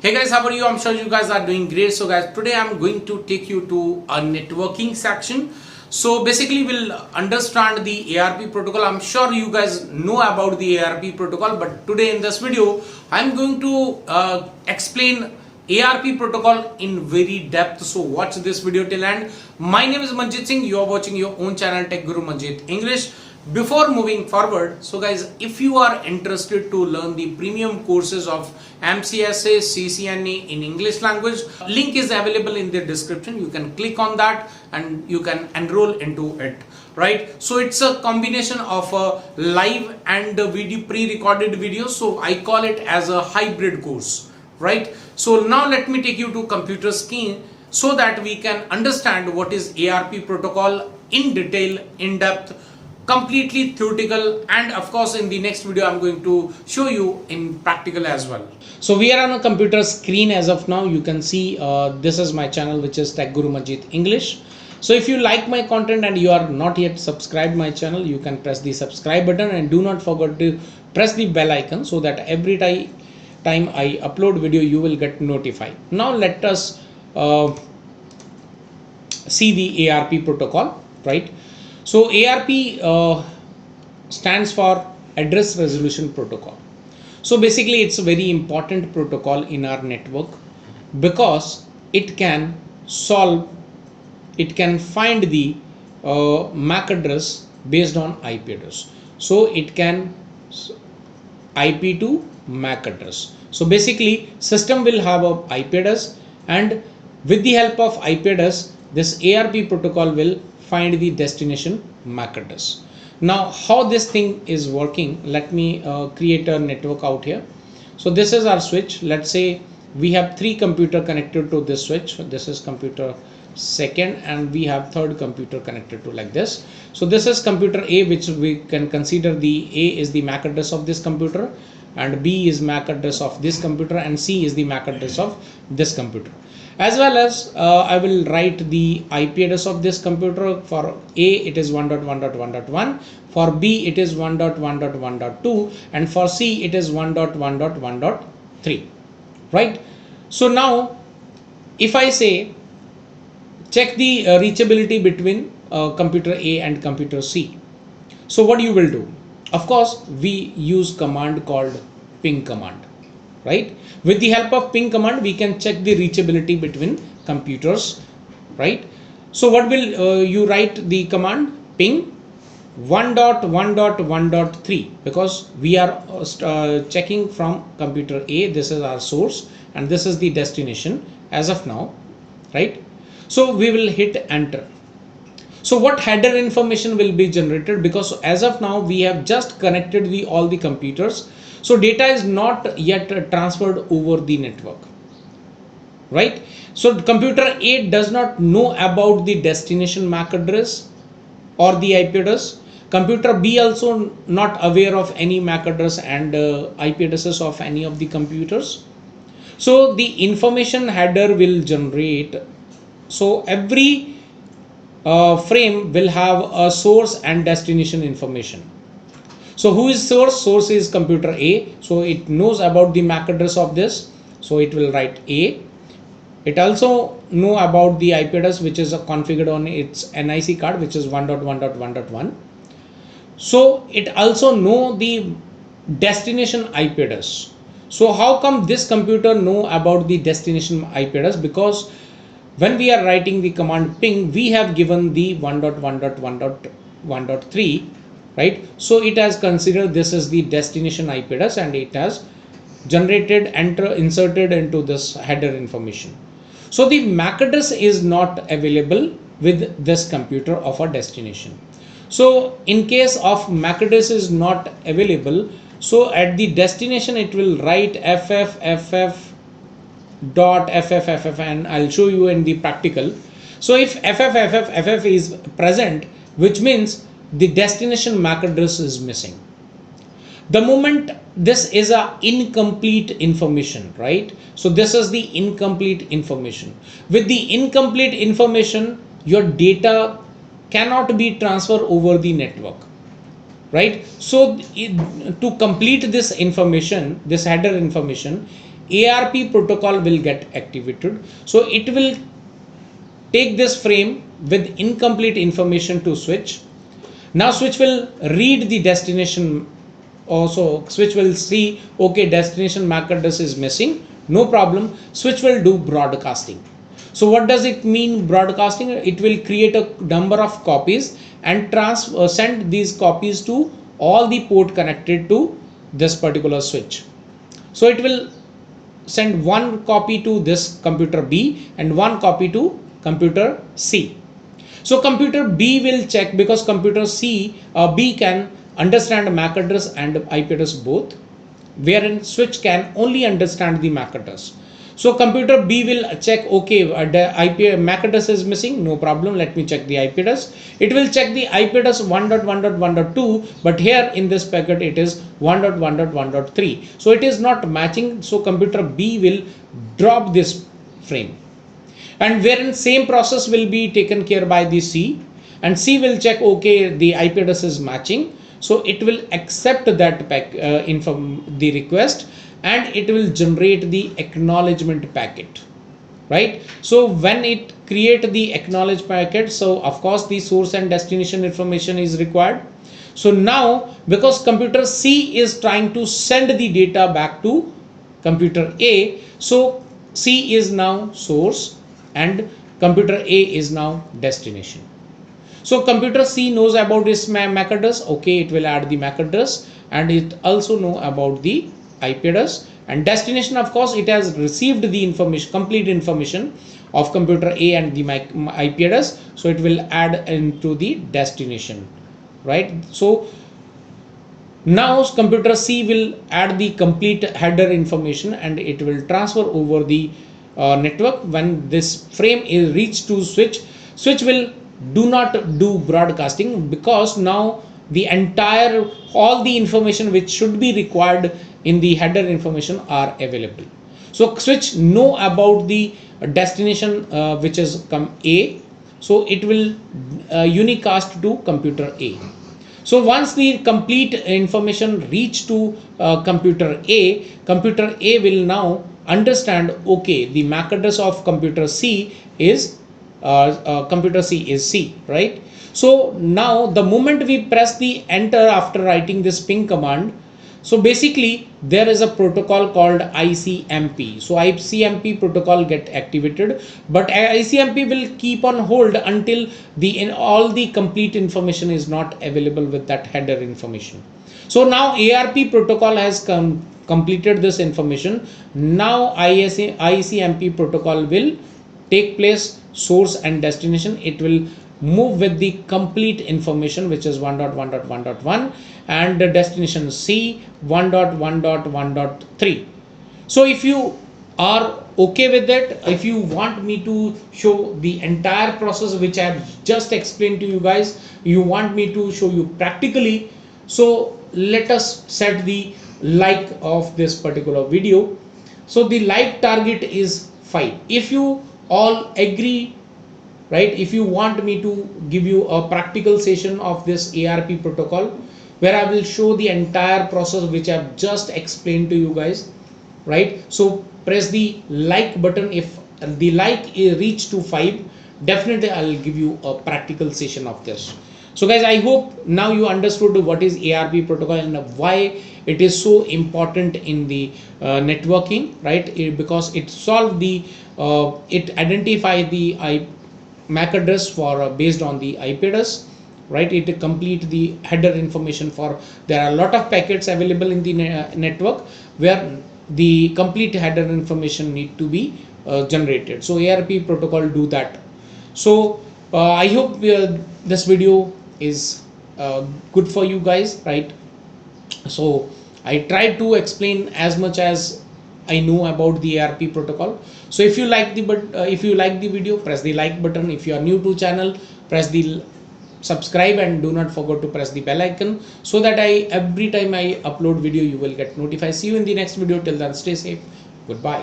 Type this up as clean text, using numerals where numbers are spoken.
Hey guys, how are you? I'm sure you guys are doing great. So guys, today I'm going to take you to a networking section. So basically we'll understand the ARP protocol. I'm sure you guys know about the ARP protocol, but today in this video I'm going to explain ARP protocol in very depth. So watch this video till end. My name is Manjit Singh. You are watching your own channel Tech Guru Manjit English. Before moving forward, so guys, if you are interested to learn the premium courses of MCSA, CCNA in English language, link is available in the description. You can click on that and you can enroll into it, right? So it's a combination of a live and a video, pre-recorded videos. So I call it as a hybrid course, right? So now let me take you to computer screen so that we can understand what is ARP protocol in detail, in depth, completely theoretical, and of course in the next video I'm going to show you in practical as well. So we are on a computer screen as of now. You can see this is my channel, which is Tech Guru Manjit English. So if you like my content and you are not yet subscribed my channel, you can press the subscribe button and do not forget to press the bell icon so that every time I upload video you will get notified. Now let us see the ARP protocol, right? So ARP stands for Address Resolution Protocol. So basically it's a very important protocol in our network because it can find the MAC address based on IP address. So it can IP to MAC address. So basically system will have a IP address, and with the help of IP address this ARP protocol will find the destination MAC address. Now how this thing is working, let me create a network out here. So this is our switch. Let's say we have 3 computers connected to this switch. This is computer second and we have third computer connected to like this. So this is computer A, which we can consider the A is the MAC address of this computer, and B is MAC address of this computer, and C is the MAC address of this computer. As well as I will write the IP address of this computer. For A it is 1.1.1.1, for B it is 1.1.1.2, and for C it is 1.1.1.3, right? So now if I say check the reachability between computer A and computer C, so what you will do? Of course we use command called ping command, right? With the help of ping command we can check the reachability between computers, right? So what will you write the command ping 1.1.1.3, because we are checking from computer A. This is our source and this is the destination as of now, right? So we will hit enter. So what header information will be generated, because as of now we have just connected all the computers, so data is not yet transferred over the network, right? So computer A does not know about the destination MAC address or the IP address. Computer B also not aware of any MAC address and IP addresses of any of the computers. So the information header will generate. So every frame will have a source and destination information. So who is source? Source is computer A. So it knows about the MAC address of this. So it will write A. It also know about the IP address which is configured on its NIC card, which is 1.1.1.1. So it also know the destination IP address. So how come this computer know about the destination IP address? Because when we are writing the command ping, we have given the 1.1.1.1.3, right? So it has considered this is the destination IP address and it has generated, inserted into this header information. So the MAC address is not available with this computer of a destination. So in case of MAC address is not available, so at the destination it will write FFFF, and I'll show you in the practical. So if FFFF is present, which means the destination MAC address is missing. The moment this is a incomplete information, right? So this is the incomplete information. With the incomplete information, your data cannot be transferred over the network, right? So to complete this information, this header information, ARP protocol will get activated. So it will take this frame with incomplete information to switch. Now switch will read the destination. Also switch will see, okay, destination MAC address is missing, no problem. Switch will do broadcasting. So what does it mean broadcasting? It will create a number of copies and send these copies to all the port connected to this particular switch. So it will send one copy to this computer B and one copy to computer C. So computer B will check, because computer B can understand MAC address and IP address both, wherein switch can only understand the MAC address. So computer B will check, okay, the IP MAC address is missing, no problem, let me check the IP address. It will check the IP address 1.1.1.2, but here in this packet it is 1.1.1.3. So it is not matching, so computer B will drop this frame. And wherein same process will be taken care by the C, and C will check, okay, the IP address is matching, so it will accept that the request, and it will generate the acknowledgement packet, right? So when it create the acknowledge packet, so of course the source and destination information is required. So now because computer C is trying to send the data back to computer A, so C is now source and computer A is now destination. So computer C knows about this MAC address, okay, it will add the MAC address, and it also know about the IP address. And destination, of course, it has received the information, complete information of computer A and the IP address, so it will add into the destination, right? So now computer C will add the complete header information and it will transfer over the network. When this frame is reached to switch will do not do broadcasting, because now the entire all the information which should be required in the header information are available. So switch know about the destination which is A, so it will unicast to computer A. So once the complete information reach to computer A will now understand, okay, the MAC address of computer C is C, right? So now the moment we press the enter after writing this ping command, so basically there is a protocol called ICMP. So ICMP protocol get activated, but ICMP will keep on hold until all the complete information is not available with that header information. So now ARP protocol has completed this information. Now ICMP protocol will take place, source and destination. It will move with the complete information, which is 1.1.1.1, and the destination C 1.1.1.3. So if you are okay with that, if you want me to show the entire process which I have just explained to you guys, you want me to show you practically, so let us set the like of this particular video. So the like target is 5. If you all agree, right, if you want me to give you a practical session of this ARP protocol where I will show the entire process which I've just explained to you guys, right? So press the like button. If the like reach to 5, definitely I'll give you a practical session of this. So guys, I hope now you understood what is ARP protocol and why it is so important in the networking, right? Because it solved the it identify the MAC address for based on the IP address, right? It complete the header information for, there are a lot of packets available in the network where the complete header information need to be generated. So ARP protocol do that. So I hope this video is good for you guys, right? So I tried to explain as much as I know about the ARP protocol. So if you like the video, press the like button. If you are new to channel, press the subscribe and do not forget to press the bell icon, so that every time I upload video you will get notified. See you in the next video. Till then, stay safe. Goodbye.